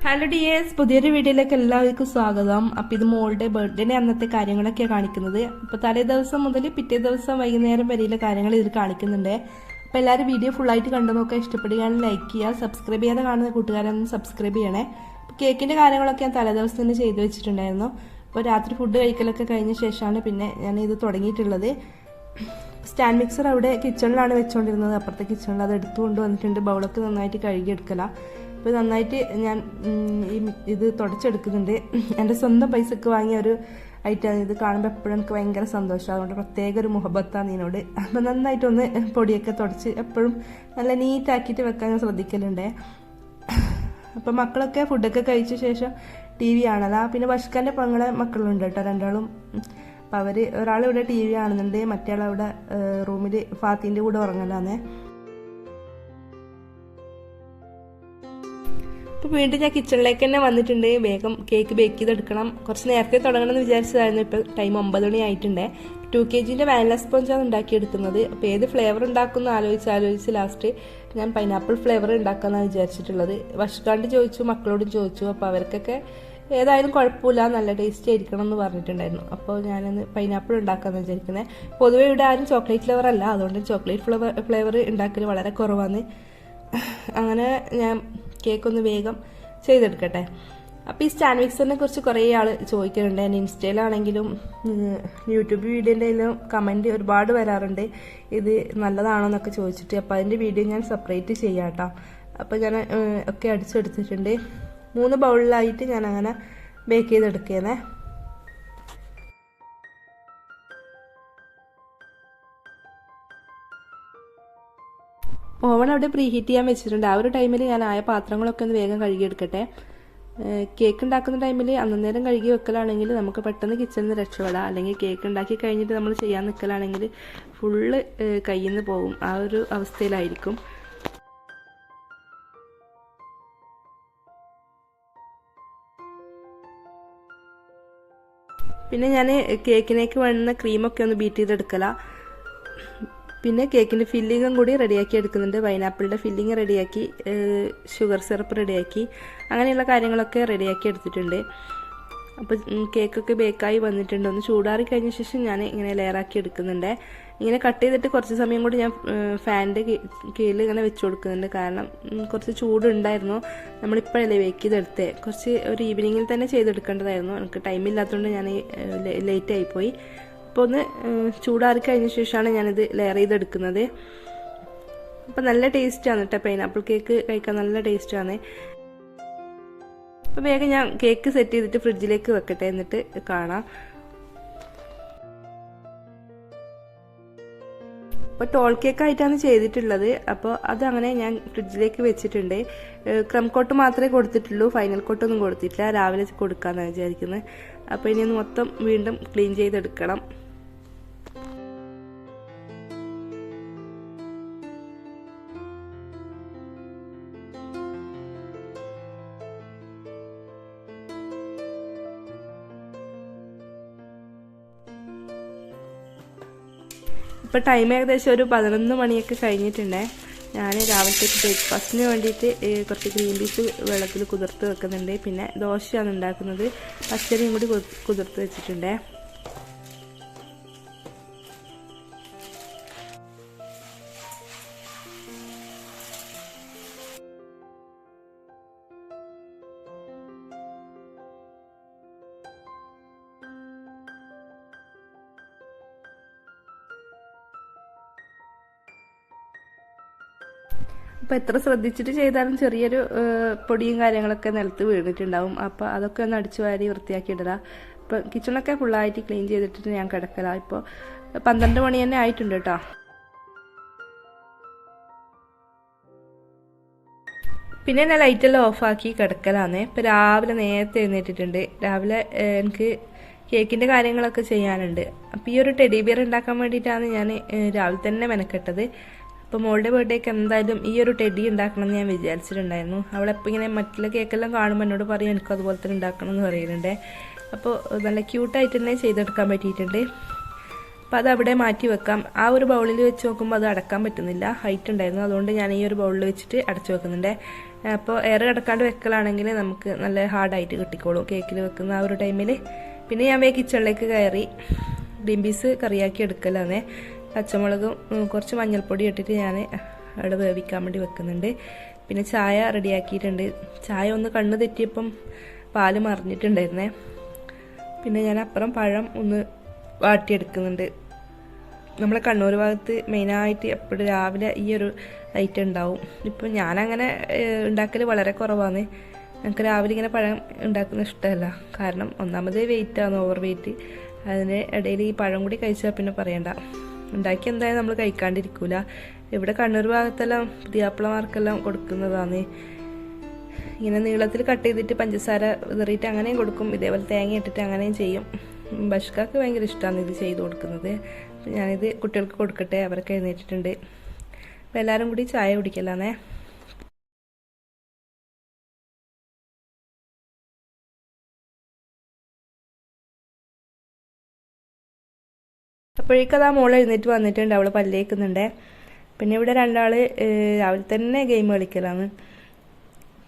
Hello dears, പുതിയൊരു വീഡിയോയിലേക്ക് എല്ലാവർക്കും സ്വാഗതം. അപ്പം ഇത് മോളുടെ ബർത്ത്ഡേയുടെ അന്നത്തെ കാര്യങ്ങളൊക്കെയാണ് കാണിക്കുന്നത്. അപ്പോൾ തലേ ദിവസം മുതൽ പിറ്റേ ദിവസം വൈകുന്നേരം വരെയുള്ള കാര്യങ്ങൾ ഇതിൽ കാണിക്കുന്നുണ്ട്. അപ്പോൾ എല്ലാവരും വീഡിയോ ഫുള്ളായിട്ട് കണ്ടു നോക്കാൻ ഇഷ്ടപ്പെടുകയാണെങ്കിൽ ലൈക്ക് ചെയ്യുക. സബ്സ്ക്രൈബ് ചെയ്യാതെ കാണുന്ന കൂട്ടുകാരൊന്ന് സബ്സ്ക്രൈബ് ചെയ്യണേ. അപ്പോൾ കേക്കിൻ്റെ കാര്യങ്ങളൊക്കെ ഞാൻ തലേദിവസം തന്നെ ചെയ്ത് വെച്ചിട്ടുണ്ടായിരുന്നു. അപ്പോൾ രാത്രി ഫുഡ് കഴിക്കലൊക്കെ കഴിഞ്ഞ ശേഷമാണ് പിന്നെ ഞാൻ ഇത് തുടങ്ങിയിട്ടുള്ളത്. സ്റ്റാൻഡ് മിക്സർ അവിടെ കിച്ചണിലാണ് വെച്ചുകൊണ്ടിരുന്നത്. അപ്പുറത്തെ കിച്ചണിൽ അത് എടുത്തുകൊണ്ട് വന്നിട്ടുണ്ട്. ബൗളൊക്കെ നന്നായിട്ട് കഴുകിയെടുക്കല. അപ്പോൾ നന്നായിട്ട് ഞാൻ ഇത് തുടച്ചെടുക്കുന്നുണ്ട്. എൻ്റെ സ്വന്തം പൈസക്ക് വാങ്ങിയ ഒരു ഐറ്റമാണ് ഇത്. കാണുമ്പോൾ എപ്പോഴും എനിക്ക് ഭയങ്കര സന്തോഷം. അതുകൊണ്ട് പ്രത്യേക ഒരു മുഹബത്താണ് ഇതിനോട്. അപ്പോൾ നന്നായിട്ടൊന്ന് പൊടിയൊക്കെ തുടച്ച് എപ്പോഴും നല്ല നീറ്റാക്കിയിട്ട് വെക്കാൻ ഞാൻ ശ്രദ്ധിക്കലുണ്ട്. അപ്പം മക്കളൊക്കെ ഫുഡൊക്കെ കഴിച്ച ശേഷം TV കാണലാ. പിന്നെ ബഷ്കാൻ്റെ പെങ്ങളെ മക്കളുണ്ട് കേട്ടോ, രണ്ടാളും. അപ്പം അവർ ഒരാളിവിടെ TV കാണുന്നുണ്ട്, മറ്റേ ആളവിടെ റൂമിൽ ഫാത്തിൻ്റെ കൂടെ ഉറങ്ങലാന്നേ. അപ്പോൾ വീണ്ടും ഞാൻ കിച്ചണിലേക്ക് തന്നെ വന്നിട്ടുണ്ട്. വേഗം കേക്ക് ബേക്ക് ചെയ്തെടുക്കണം. കുറച്ച് നേരത്തെ തുടങ്ങണമെന്ന് വിചാരിച്ചതായിരുന്നു. ഇപ്പോൾ ടൈം 9 മണി ആയിട്ടുണ്ട്. 2 kg വാനില സ്പോഞ്ചാണ് ഉണ്ടാക്കിയെടുക്കുന്നത്. അപ്പോൾ ഏത് ഫ്ലേവർ ഉണ്ടാക്കുമെന്ന് ആലോചിച്ച് ലാസ്റ്റ് ഞാൻ പൈനാപ്പിൾ ഫ്ലേവർ ഉണ്ടാക്കാമെന്നാണ് വിചാരിച്ചിട്ടുള്ളത്. വഷ്കാണ്ട് ചോദിച്ചു, മക്കളോടും ചോദിച്ചു. അപ്പോൾ അവർക്കൊക്കെ ഏതായാലും കുഴപ്പമില്ല, നല്ല ടേസ്റ്റി ആയിരിക്കണം എന്ന് പറഞ്ഞിട്ടുണ്ടായിരുന്നു. അപ്പോൾ ഞാനൊന്ന് പൈനാപ്പിൾ ഉണ്ടാക്കാമെന്ന് വിചാരിക്കുന്നത്. പൊതുവെ ഇവിടെ ആരും ചോക്ലേറ്റ് ഫ്ലേവർ അല്ല, അതുകൊണ്ട് ചോക്ലേറ്റ് ഫ്ലേവർ ഉണ്ടാക്കൽ വളരെ കുറവാണ്. അങ്ങനെ ഞാൻ കേക്കൊന്ന് വേഗം ചെയ്തെടുക്കട്ടെ. അപ്പോൾ ഈ സ്റ്റാൻഡ് മിക്സറിനെ കുറിച്ച് കുറേ ആൾ ചോദിക്കുന്നുണ്ട്. എൻ്റെ ഇൻസ്റ്റയിലാണെങ്കിലും യൂട്യൂബ് വീഡിയോൻ്റെയിലും കമൻറ്റ് ഒരുപാട് വരാറുണ്ട്, ഇത് നല്ലതാണോ എന്നൊക്കെ ചോദിച്ചിട്ട്. അപ്പോൾ അതിൻ്റെ വീഡിയോ ഞാൻ സെപ്പറേറ്റ് ചെയ്യാം കേട്ടോ. അപ്പോൾ ഞാൻ ഒക്കെ അടിച്ചെടുത്തിട്ടുണ്ട്. 3 ബൗളിലായിട്ട് ഞാൻ അങ്ങനെ ബേക്ക് ചെയ്തെടുക്കുകയാണ്. ഓവൺ അവിടെ പ്രീ ഹീറ്റ് ചെയ്യാൻ വെച്ചിട്ടുണ്ട്. ആ ഒരു ടൈമിൽ ഞാൻ ആയ പാത്രങ്ങളൊക്കെ ഒന്ന് വേഗം കഴുകിയെടുക്കട്ടെ. കേക്ക് ഉണ്ടാക്കുന്ന ടൈമിൽ അന്നേരം കഴുകി വെക്കലാണെങ്കിൽ നമുക്ക് പെട്ടെന്ന് കിച്ചണിൽ നിന്ന് രക്ഷപ്പെടാം. അല്ലെങ്കിൽ കേക്ക് ഉണ്ടാക്കി കഴിഞ്ഞിട്ട് നമ്മൾ ചെയ്യാൻ നിൽക്കലാണെങ്കിൽ ഫുള്ള് കയ്യിൽ നിന്ന് പോകും. ആ ഒരു അവസ്ഥയിലായിരിക്കും. പിന്നെ ഞാൻ കേക്കിനേക്ക് വേണ്ടുന്ന ക്രീമൊക്കെ ഒന്ന് ബീറ്റ് ചെയ്തെടുക്കലാം. പിന്നെ കേക്കിൻ്റെ ഫില്ലിങ്ങും കൂടി റെഡിയാക്കി എടുക്കുന്നുണ്ട്. പൈനാപ്പിളിൻ്റെ ഫില്ലിങ് റെഡിയാക്കി, ഷുഗർ സിറപ്പ് റെഡിയാക്കി, അങ്ങനെയുള്ള കാര്യങ്ങളൊക്കെ റെഡിയാക്കി എടുത്തിട്ടുണ്ട്. അപ്പോൾ കേക്കൊക്കെ ബേക്കായി വന്നിട്ടുണ്ട്. ഒന്ന് ചൂടാറി കഴിഞ്ഞ ശേഷം ഞാൻ ഇങ്ങനെ ലെയറാക്കി എടുക്കുന്നുണ്ട്. ഇങ്ങനെ കട്ട് ചെയ്തിട്ട് കുറച്ച് സമയം കൂടി ഞാൻ ഫാനിൻ്റെ കീഴിൽ ഇങ്ങനെ വെച്ച് കൊടുക്കുന്നുണ്ട്. കാരണം കുറച്ച് ചൂടുണ്ടായിരുന്നു. നമ്മളിപ്പോഴല്ലേ ബേക്ക് ചെയ്തെടുത്തേ. കുറച്ച് ഒരു ഈവനിങ്ങിൽ തന്നെ ചെയ്തെടുക്കേണ്ടതായിരുന്നു. എനിക്ക് ടൈമില്ലാത്തതുകൊണ്ട് ഞാൻ ലേറ്റായിപ്പോയി. അപ്പോൾ ഒന്ന് ചൂടാറി കഴിഞ്ഞ ശേഷമാണ് ഞാനിത് ലെയർ ചെയ്തെടുക്കുന്നത്. അപ്പോൾ നല്ല ടേസ്റ്റാണ് കേട്ടോ, പൈനാപ്പിൾ കേക്ക് കഴിക്കാൻ നല്ല ടേസ്റ്റാണ്. അപ്പോൾ വേഗം ഞാൻ കേക്ക് സെറ്റ് ചെയ്തിട്ട് ഫ്രിഡ്ജിലേക്ക് വെക്കട്ടെ, എന്നിട്ട് കാണാം. അപ്പോൾ ടോൾ കേക്കായിട്ടാണ് ചെയ്തിട്ടുള്ളത്. അപ്പോൾ അതങ്ങനെ ഞാൻ ഫ്രിഡ്ജിലേക്ക് വെച്ചിട്ടുണ്ട്. ക്രം കോട്ട് മാത്രമേ കൊടുത്തിട്ടുള്ളൂ, ഫൈനൽ കോട്ടൊന്നും കൊടുത്തിട്ടില്ല. രാവിലെ കൊടുക്കാമെന്നാണ് വിചാരിക്കുന്നത്. അപ്പോൾ ഇനി ഒന്ന് മൊത്തം വീണ്ടും ക്ലീൻ ചെയ്തെടുക്കണം. ഇപ്പോൾ ടൈം ഏകദേശം ഒരു 11 മണിയൊക്കെ കഴിഞ്ഞിട്ടുണ്ട്. ഞാൻ രാവിലത്തേക്ക് ബ്രേക്ക്ഫാസ്റ്റിന് വേണ്ടിയിട്ട് കുറച്ച് ഗ്രീൻ പീസ് വെള്ളത്തിൽ കുതിർത്ത് വെക്കുന്നുണ്ട്. പിന്നെ ദോശയാണ് ഉണ്ടാക്കുന്നത്. പച്ചരിയും കൂടി കുതിർത്ത് വെച്ചിട്ടുണ്ട്. അപ്പോൾ എത്ര ശ്രദ്ധിച്ചിട്ട് ചെയ്താലും ചെറിയൊരു പൊടിയും കാര്യങ്ങളൊക്കെ നിലത്ത് വീണിട്ടുണ്ടാവും. അപ്പോൾ അതൊക്കെ ഒന്ന് അടിച്ചു വാരി വൃത്തിയാക്കി ഇടുക. ഇപ്പോൾ കിച്ചണൊക്കെ ഫുള്ളായിട്ട് ക്ലീൻ ചെയ്തിട്ട് ഞാൻ കിടക്കല. ഇപ്പോൾ 12 മണി തന്നെ ആയിട്ടുണ്ട് കേട്ടോ. പിന്നെ ഞാൻ ലൈറ്റെല്ലാം ഓഫാക്കി കിടക്കലാന്നേ. ഇപ്പോൾ രാവിലെ നേരത്തെ എഴുന്നേറ്റിട്ടുണ്ട്. രാവിലെ എനിക്ക് കേക്കിൻ്റെ കാര്യങ്ങളൊക്കെ ചെയ്യാനുണ്ട്. അപ്പോൾ ഈ ഒരു ടെഡി ബിയർ ഉണ്ടാക്കാൻ വേണ്ടിയിട്ടാണ് ഞാൻ രാവിലെ തന്നെ മെനക്കെട്ടത്. അപ്പോൾ മോളുടെ ബർത്ത്ഡേക്ക് എന്തായാലും ഈ ഒരു ടെഡി ഉണ്ടാക്കണം എന്ന് ഞാൻ വിചാരിച്ചിട്ടുണ്ടായിരുന്നു. അവളെപ്പോൾ ഇങ്ങനെ മറ്റുള്ള കേക്കെല്ലാം കാണുമ്പോൾ എന്നോട് പറയും എനിക്കും അതുപോലെ തന്നെ ഉണ്ടാക്കണം എന്ന് പറയുന്നുണ്ട്. അപ്പോൾ നല്ല ക്യൂട്ടായിട്ട് തന്നെ ചെയ്തെടുക്കാൻ പറ്റിയിട്ടുണ്ട്. അപ്പോൾ അത് അവിടെ മാറ്റി വെക്കാം. ആ ഒരു ബൗളിൽ വെച്ച് നോക്കുമ്പോൾ അത് അടക്കാൻ പറ്റുന്നില്ല, ഹൈറ്റ് ഉണ്ടായിരുന്നു. അതുകൊണ്ട് ഞാൻ ഈ ഒരു ബൗളിൽ വെച്ചിട്ട് അടച്ചു വെക്കുന്നുണ്ട്. അപ്പോൾ എയർ കിടക്കാണ്ട് വെക്കലാണെങ്കിൽ നമുക്ക് നല്ല ഹാർഡായിട്ട് കിട്ടിക്കോളും കേക്കിൽ വെക്കുന്ന ആ ഒരു ടൈമിൽ. പിന്നെ ഞാൻ കിച്ചണിലേക്ക് കയറി ഗ്രീൻ പീസ് കറിയാക്കി എടുക്കലാന്നേ. പച്ചമുളകും കുറച്ച് മഞ്ഞൾപ്പൊടി ഇട്ടിട്ട് ഞാൻ അവിടെ വേവിക്കാൻ വേണ്ടി വെക്കുന്നുണ്ട്. പിന്നെ ചായ റെഡിയാക്കിയിട്ടുണ്ട്. ചായ ഒന്ന് കണ്ണ് തെറ്റിയപ്പം പാല് മറിഞ്ഞിട്ടുണ്ടായിരുന്നേ. പിന്നെ ഞാൻ അപ്പുറം പഴം ഒന്ന് വാട്ടിയെടുക്കുന്നുണ്ട്. നമ്മളെ കണ്ണൂർ ഭാഗത്ത് മെയിനായിട്ട് എപ്പോഴും രാവിലെ ഈ ഒരു ഐറ്റം ഉണ്ടാവും. ഇപ്പം ഞാനങ്ങനെ ഉണ്ടാക്കൽ വളരെ കുറവാണ്. എനിക്ക് രാവിലെ ഇങ്ങനെ പഴം ഉണ്ടാക്കുന്ന ഇഷ്ടമല്ല. കാരണം ഒന്നാമത് വെയിറ്റാണ്, ഓവർ വെയിറ്റ്. അതിന് ഇടയിൽ ഈ പഴം കൂടി കഴിച്ചാൽ പിന്നെ പറയണ്ട. ഉണ്ടാക്കി എന്തായാലും നമ്മൾ കഴിക്കാണ്ടിരിക്കൂല. ഇവിടെ കണ്ണൂർ ഭാഗത്തെല്ലാം പുതിയാപ്പിളമാർക്കെല്ലാം കൊടുക്കുന്നതാണ്. ഇങ്ങനെ നീളത്തിൽ കട്ട് ചെയ്തിട്ട് പഞ്ചസാര വിതറിയിട്ട് അങ്ങനെയും കൊടുക്കും. ഇതേപോലെ തേങ്ങ ഇട്ടിട്ട് അങ്ങനെയും ചെയ്യും. ബഷ്കാക്ക് ഭയങ്കര ഇഷ്ടമാണ് ഇത് ചെയ്ത് കൊടുക്കുന്നത്. ഞാനിത് കുട്ടികൾക്ക് കൊടുക്കട്ടെ, അവരൊക്കെ എഴുന്നേറ്റിട്ടുണ്ട്. അപ്പോൾ എല്ലാവരും കൂടി ചായ കുടിക്കലാന്നേ. അപ്പോഴേക്കും ആ മോൾ എഴുന്നേറ്റ് വന്നിട്ടുണ്ട്. അവൾ പല്ലേക്കുന്നുണ്ട്. പിന്നെ ഇവിടെ രണ്ടാൾ രാവിലെ തന്നെ ഗെയിം കളിക്കലാണ്.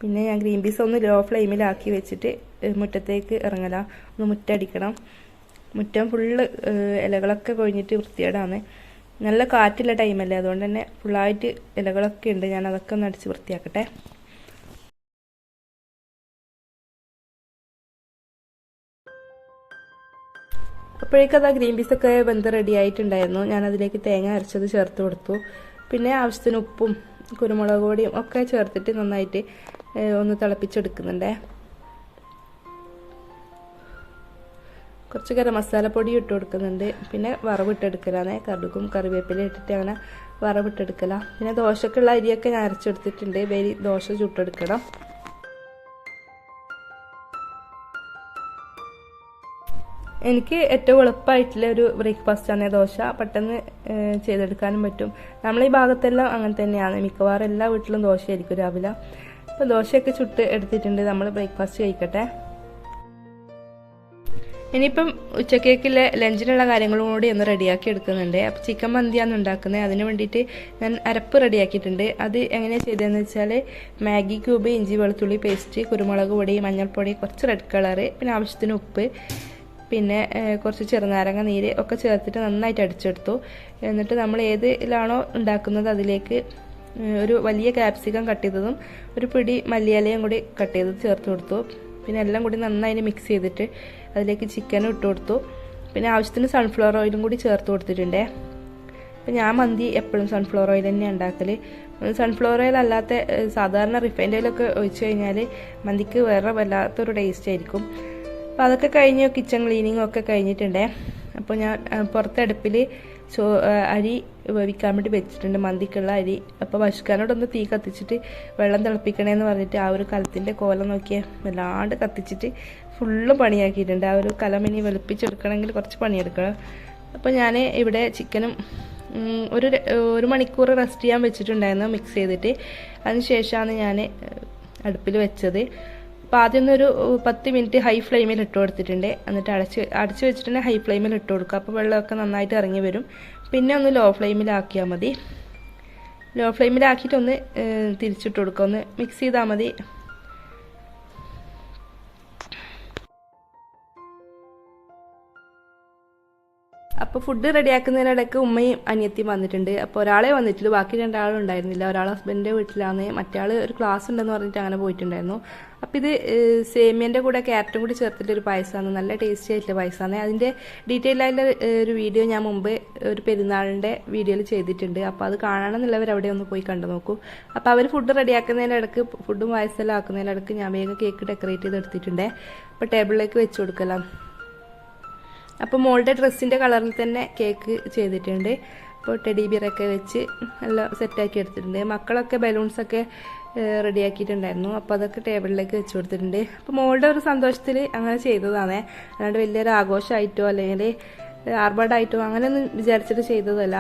പിന്നെ ഞാൻ ഗ്രീൻ പീസ് ഒന്ന് ലോ ഫ്ലെയിമിലാക്കി വെച്ചിട്ട് മുറ്റത്തേക്ക് ഇറങ്ങലാം. ഒന്ന് മുറ്റടിക്കണം. മുറ്റം ഫുള്ള് ഇലകളൊക്കെ കൊഴിഞ്ഞിട്ട് വൃത്തികേടാണ്. നല്ല കാറ്റുള്ള ടൈമല്ലേ, അതുകൊണ്ട് തന്നെ ഫുള്ളായിട്ട് ഇലകളൊക്കെ ഉണ്ട്. ഞാൻ അതൊക്കെ ഒന്ന് അടിച്ച് വൃത്തിയാക്കട്ടെ. അപ്പോഴേക്കും അതാ ഗ്രീൻ പീസൊക്കെ വെന്ത് റെഡി ആയിട്ടുണ്ടായിരുന്നു. ഞാൻ അതിലേക്ക് തേങ്ങ അരച്ചത് ചേർത്ത് കൊടുത്തു. പിന്നെ ആവശ്യത്തിന് ഉപ്പും കുരുമുളക് പൊടിയും ഒക്കെ ചേർത്തിട്ട് നന്നായിട്ട് ഒന്ന് തിളപ്പിച്ചെടുക്കുന്നുണ്ടേ. കുറച്ച് ഗരം മസാലപ്പൊടി ഇട്ട് കൊടുക്കുന്നുണ്ട്. പിന്നെ വറവിട്ടെടുക്കലാണ്. കടുകും കറിവേപ്പില ഇട്ടിട്ട് അങ്ങനെ വറവിട്ടെടുക്കലാണ്. പിന്നെ ദോശക്കുള്ള അരിയൊക്കെ ഞാൻ അരച്ചെടുത്തിട്ടുണ്ട്. വേരി ദോശ ചുട്ടെടുക്കണം. എനിക്ക് ഏറ്റവും എളുപ്പമായിട്ടുള്ള ഒരു ബ്രേക്ക്ഫാസ്റ്റാണ് ദോശ. പെട്ടെന്ന് ചെയ്തെടുക്കാനും പറ്റും. നമ്മളീ ഭാഗത്തെല്ലാം അങ്ങനെ തന്നെയാണ്. മിക്കവാറും എല്ലാ വീട്ടിലും ദോശയായിരിക്കും രാവിലെ. അപ്പോൾ ദോശയൊക്കെ ചുട്ട് എടുത്തിട്ടുണ്ട്. നമ്മൾ ബ്രേക്ക്ഫാസ്റ്റ് കഴിക്കട്ടെ. ഇനിയിപ്പം ഉച്ചക്കേക്കിലെ ലഞ്ചിനുള്ള കാര്യങ്ങളും കൂടി ഒന്ന് റെഡിയാക്കി എടുക്കുന്നുണ്ട്. അപ്പോൾ ചിക്കൻ മന്തിയാണ് ഉണ്ടാക്കുന്നത്. അതിന് വേണ്ടിയിട്ട് ഞാൻ അരപ്പ് റെഡിയാക്കിയിട്ടുണ്ട്. അത് എങ്ങനെയാണ് ചെയ്തതെന്ന് വെച്ചാൽ മാഗി ക്യൂബ്, ഇഞ്ചി വെളുത്തുള്ളി പേസ്റ്റ്, കുരുമുളക് പൊടി, മഞ്ഞൾപ്പൊടി, കുറച്ച് റെഡ് കളറ്, പിന്നെ ആവശ്യത്തിന് ഉപ്പ്, പിന്നെ കുറച്ച് ചെറുനാരങ്ങ നീര് ഒക്കെ ചേർത്തിട്ട് നന്നായിട്ട് അടിച്ചെടുത്തു. എന്നിട്ട് നമ്മൾ ഏതിലാണോ ഉണ്ടാക്കുന്നത് അതിലേക്ക് ഒരു വലിയ ക്യാപ്സിക്കം കട്ട് ചെയ്തതും ഒരു പിടി മല്ലിയിലയും കൂടി കട്ട് ചെയ്തത് ചേർത്ത് കൊടുത്തു. പിന്നെ എല്ലാം കൂടി നന്നായി മിക്സ് ചെയ്തിട്ട് അതിലേക്ക് ചിക്കനും ഇട്ട് കൊടുത്തു. പിന്നെ ആവശ്യത്തിന് സൺഫ്ലവർ ഓയിലും കൂടി ചേർത്ത് കൊടുത്തിട്ടുണ്ട്. അപ്പം ഞാൻ മന്തി എപ്പോഴും സൺഫ്ലവർ ഓയിൽ തന്നെയാണ് ഉണ്ടാക്കൽ. സൺഫ്ലവർ ഓയിൽ അല്ലാത്ത സാധാരണ റിഫൈൻഡ് ഓയിലൊക്കെ ഒഴിച്ച് കഴിഞ്ഞാൽ മന്തിക്ക് വേറെ വല്ലാത്തൊരു ടേസ്റ്റ് ആയിരിക്കും. അപ്പോൾ അതൊക്കെ കഴിഞ്ഞ് കിച്ചൺ ക്ലീനിങ്ങും ഒക്കെ കഴിഞ്ഞിട്ടുണ്ട്. അപ്പോൾ ഞാൻ പുറത്തടുപ്പിൽ അരി വേവിക്കാൻ വേണ്ടി വെച്ചിട്ടുണ്ട്, മന്തിക്കുള്ള അരി. അപ്പോൾ പശുക്കാനോടൊന്ന് തീ കത്തിച്ചിട്ട് വെള്ളം തിളപ്പിക്കണേന്ന് പറഞ്ഞിട്ട് ആ ഒരു കലത്തിൻ്റെ കോലം നോക്കിയാൽ വല്ലാണ്ട് കത്തിച്ചിട്ട് ഫുള്ള് പണിയാക്കിയിട്ടുണ്ട്. ആ ഒരു കലം ഇനി വെളുപ്പിച്ചെടുക്കണമെങ്കിൽ കുറച്ച് പണിയെടുക്കണം. അപ്പോൾ ഞാൻ ഇവിടെ ചിക്കനും ഒരു മണിക്കൂർ റെസ്റ്റ് ചെയ്യാൻ വെച്ചിട്ടുണ്ടായിരുന്നു മിക്സ് ചെയ്തിട്ട്. അതിന് ശേഷമാണ് ഞാൻ അടുപ്പിൽ വെച്ചത്. അപ്പോൾ ആദ്യം ഒരു 10 മിനിറ്റ് ഹൈ ഫ്ലെയിമിൽ ഇട്ട് കൊടുത്തിട്ടുണ്ട്. എന്നിട്ട് അടച്ച് വെച്ചിട്ടുണ്ടെങ്കിൽ ഹൈ ഫ്ലെയിമിൽ ഇട്ട് കൊടുക്കുക. അപ്പോൾ വെള്ളമൊക്കെ നന്നായിട്ട് ഇറങ്ങി വരും. പിന്നെ ഒന്ന് ലോ ഫ്ലെയിമിലാക്കിയാൽ മതി. ലോ ഫ്ലെയിമിലാക്കിയിട്ടൊന്ന് തിരിച്ചിട്ട് കൊടുക്കുക. ഒന്ന് മിക്സ് ചെയ്താൽ മതി. അപ്പോൾ ഫുഡ് റെഡിയാക്കുന്നതിനിടയ്ക്ക് ഉമ്മയും അനിയത്തിയും വന്നിട്ടുണ്ട്. അപ്പോൾ ഒരാളെ വന്നിട്ടുള്ളൂ, ബാക്കി രണ്ടാളും ഉണ്ടായിരുന്നില്ല. ഒരാൾ ഹസ്ബൻഡിൻ്റെ വീട്ടിലാണ്, മറ്റേ ഒരു ക്ലാസ് ഉണ്ടെന്ന് പറഞ്ഞിട്ട് അങ്ങനെ പോയിട്ടുണ്ടായിരുന്നു. അപ്പോൾ ഇത് സേമിയൻ്റെ കൂടെ ക്യാരറ്റും കൂടി ചേർത്തിട്ടൊരു പായസമാണ്. നല്ല ടേസ്റ്റി ആയിട്ടുള്ള പായസമാണ്. അതിൻ്റെ ഡീറ്റെയിൽ ആയിട്ടുള്ള ഒരു വീഡിയോ ഞാൻ മുമ്പ് ഒരു പെരുന്നാളിൻ്റെ വീഡിയോയിൽ ചെയ്തിട്ടുണ്ട്. അപ്പോൾ അത് കാണണമെന്നുള്ളവർ അവിടെ ഒന്ന് പോയി കണ്ടു നോക്കൂ. അപ്പോൾ അവർ ഫുഡ് റെഡിയാക്കുന്നതിനിടയ്ക്ക്, ഫുഡും പായസമെല്ലാം ആക്കുന്നതിനിടയ്ക്ക് ഞാൻ വേഗം കേക്ക് ഡെക്കറേറ്റ് ചെയ്ത് എടുത്തിട്ടുണ്ട്. അപ്പോൾ ടേബിളിലേക്ക് വെച്ച് കൊടുக்கலாம். അപ്പോൾ മോളുടെ ഡ്രസ്സിൻ്റെ കളറിൽ തന്നെ കേക്ക് ചെയ്തിട്ടുണ്ട്. അപ്പോൾ ടെഡി ബിയറൊക്കെ വെച്ച് നല്ല സെറ്റാക്കി എടുത്തിട്ടുണ്ട്. മക്കളൊക്കെ ബലൂൺസൊക്കെ റെഡിയാക്കിയിട്ടുണ്ടായിരുന്നു. അപ്പോൾ അതൊക്കെ ടേബിളിലേക്ക് വെച്ച് കൊടുത്തിട്ടുണ്ട്. അപ്പോൾ മോളുടെ ഒരു സന്തോഷത്തിൽ അങ്ങനെ ചെയ്തതാണ്. അല്ലാണ്ട് വലിയൊരു ആഘോഷമായിട്ടോ അല്ലെങ്കിൽ ആർഭാടായിട്ടോ അങ്ങനെയൊന്നും വിചാരിച്ചിട്ട് ചെയ്തതല്ല.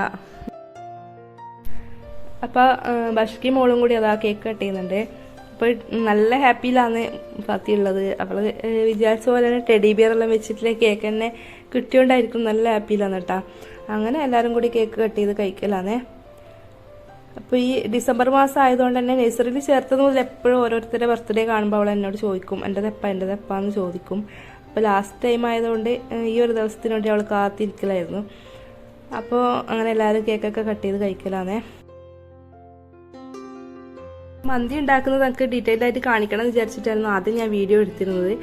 അപ്പോൾ ബഷ്കി മോളും കൂടി അതാ കേക്ക് കട്ട് ചെയ്യുന്നുണ്ട്. അപ്പോൾ നല്ല ഹാപ്പിയിലാണ് ഫാത്തി ഉള്ളത്. അവൾ വിചാരിച്ച പോലെ തന്നെ ടെഡി ബിയറെല്ലാം വെച്ചിട്ടുള്ള കേക്ക് തന്നെ കിട്ടിയോണ്ടായിരിക്കും നല്ല ഹാപ്പിയിലാണ് കേട്ടോ. അങ്ങനെ എല്ലാവരും കൂടി കേക്ക് കട്ട് ചെയ്ത് കഴിക്കലാന്നേ. അപ്പോൾ ഈ ഡിസംബർ മാസം ആയതുകൊണ്ട് തന്നെ നഴ്സറിയിൽ ചേർത്തത് മുതൽ എപ്പോഴും ഓരോരുത്തരുടെ ബർത്ത്ഡേ കാണുമ്പോൾ അവൾ എന്നോട് ചോദിക്കും എൻ്റെതെപ്പാന്ന് ചോദിക്കും. അപ്പോൾ ലാസ്റ്റ് ടൈം ആയതുകൊണ്ട് ഈ ഒരു ദിവസത്തിന് വേണ്ടി അവൾ കാത്തിരിക്കലായിരുന്നു. അപ്പോൾ അങ്ങനെ എല്ലാവരും കേക്കൊക്കെ കട്ട് ചെയ്ത് കഴിക്കലാന്നേ. മന്തി ഉണ്ടാക്കുന്നത് എനിക്ക് ഡീറ്റെയിൽ ആയിട്ട് കാണിക്കണം എന്ന് വിചാരിച്ചിട്ടായിരുന്നു ആദ്യം ഞാൻ വീഡിയോ എടുത്തിരുന്നത്.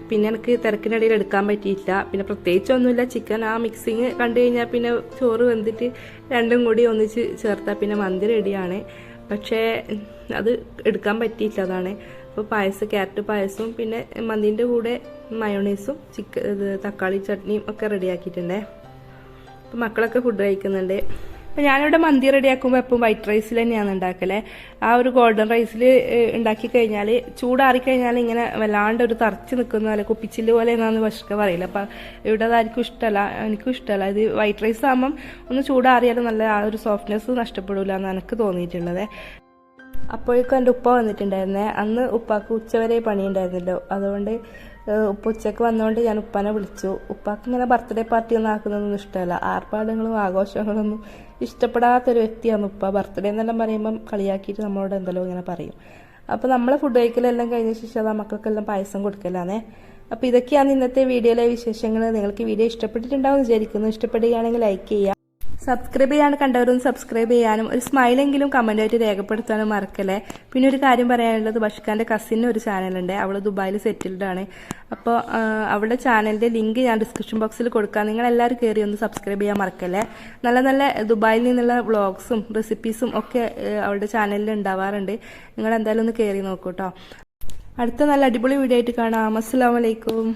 പിന്നെ എനിക്ക് തിരക്കിനിടയിൽ എടുക്കാൻ പറ്റിയില്ല. പിന്നെ പ്രത്യേകിച്ചൊന്നുമില്ല, ചിക്കൻ ആ മിക്സിങ് കണ്ടു കഴിഞ്ഞാൽ പിന്നെ ചോറ് വെന്തിട്ട് രണ്ടും കൂടി ഒന്നിച്ച് ചേർത്താൽ പിന്നെ മന്തി റെഡിയാണ്. പക്ഷേ അത് എടുക്കാൻ പറ്റിയില്ല, അതാണ്. അപ്പോൾ ക്യാരറ്റ് പായസവും പിന്നെ മന്തിൻ്റെ കൂടെ മയോണൈസും തക്കാളി ചട്നിയും ഒക്കെ റെഡിയാക്കിയിട്ടുണ്ടേ. അപ്പോൾ മക്കളൊക്കെ ഫുഡ് കഴിക്കുന്നുണ്ട്. അപ്പോൾ ഞാനിവിടെ മന്തി റെഡിയാക്കുമ്പോൾ എപ്പോഴും വൈറ്റ് റൈസിൽ തന്നെയാണ് ഉണ്ടാക്കല്. ആ ഒരു ഗോൾഡൻ റൈസിൽ ഉണ്ടാക്കി കഴിഞ്ഞാൽ ചൂടാറിക്കഴിഞ്ഞാൽ ഇങ്ങനെ വല്ലാണ്ട് ഒരു തറച്ച് നിൽക്കുന്ന പോലെ കുപ്പിച്ചില് പോലെ എന്നാന്ന് പക്ഷേ പറയില്ല. അപ്പം ഇവിടെ അതായിരിക്കും ഇഷ്ടമല്ല, എനിക്കും ഇഷ്ടമല്ല. ഇത് വൈറ്റ് റൈസ് ആകുമ്പം ഒന്ന് ചൂടാറിയാലും നല്ല ആ ഒരു സോഫ്റ്റ്നെസ് നഷ്ടപ്പെടില്ല എന്ന് എനിക്ക് തോന്നിയിട്ടുള്ളത്. അപ്പോഴേക്കും എൻ്റെ ഉപ്പ വന്നിട്ടുണ്ടായിരുന്നേ. അന്ന് ഉപ്പാക്ക് ഉച്ചവരെ പണിയുണ്ടായിരുന്നല്ലോ, അതുകൊണ്ട് ഉപ്പ ഉച്ചയ്ക്ക് വന്നുകൊണ്ട് ഞാൻ ഉപ്പാനെ വിളിച്ചു. ഉപ്പാക്ക് ഇങ്ങനെ ബർത്ത്ഡേ പാർട്ടി ഒന്നും ആക്കുന്നതൊന്നും ഇഷ്ടമല്ല, ആർപ്പാടുകളും ആഘോഷങ്ങളൊന്നും ഇഷ്ടപ്പെടാത്തൊരു വ്യക്തിയാണ് ഉപ്പ. ബർത്ത്ഡേ എന്നെല്ലാം പറയുമ്പം കളിയാക്കിയിട്ട് നമ്മളോട് എന്തെല്ലോ ഇങ്ങനെ പറയും. അപ്പോൾ നമ്മളെ ഫുഡ് കഴിക്കലെല്ലാം കഴിഞ്ഞ ശേഷം അത് മക്കൾക്കെല്ലാം പായസം കൊടുക്കലാന്നേ. അപ്പോൾ ഇതൊക്കെയാണ് ഇന്നത്തെ വീഡിയോയിലെ വിശേഷങ്ങൾ. നിങ്ങൾക്ക് വീഡിയോ ഇഷ്ടപ്പെട്ടിട്ടുണ്ടാവും വിചാരിക്കുന്നു. ഇഷ്ടപ്പെടുകയാണെങ്കിൽ ലൈക്ക് ചെയ്യുക, സബ്സ്ക്രൈബ് ചെയ്യാണ്ട് കണ്ടവരൊന്ന് സബ്സ്ക്രൈബ് ചെയ്യാനും ഒരു സ്മൈലെങ്കിലും കമൻറ്റായിട്ട് രേഖപ്പെടുത്താനും മറക്കല്ലേ. പിന്നെ ഒരു കാര്യം പറയാനുള്ളത്, ബഷ്കാൻ്റെ കസിന് ഒരു ചാനലുണ്ട്, അവൾ ദുബായിൽ സെറ്റിൽഡ് ആണ്. അപ്പോൾ അവളുടെ ചാനലിൻ്റെ ലിങ്ക് ഞാൻ ഡിസ്ക്രിപ്ഷൻ ബോക്സിൽ കൊടുക്കാം. നിങ്ങളെല്ലാവരും കയറി ഒന്ന് സബ്സ്ക്രൈബ് ചെയ്യാൻ മറക്കല്ലേ. നല്ല നല്ല ദുബായിൽ നിന്നുള്ള വ്ളോഗ്സും റെസിപ്പീസും ഒക്കെ അവളുടെ ചാനലിൽ ഉണ്ടാവാറുണ്ട്. നിങ്ങൾ എന്തായാലും ഒന്ന് കയറി നോക്കൂ കേട്ടോ. അടുത്ത നല്ല അടിപൊളി വീഡിയോ ആയിട്ട് കാണാം. അസ്സലാമു അലൈക്കും.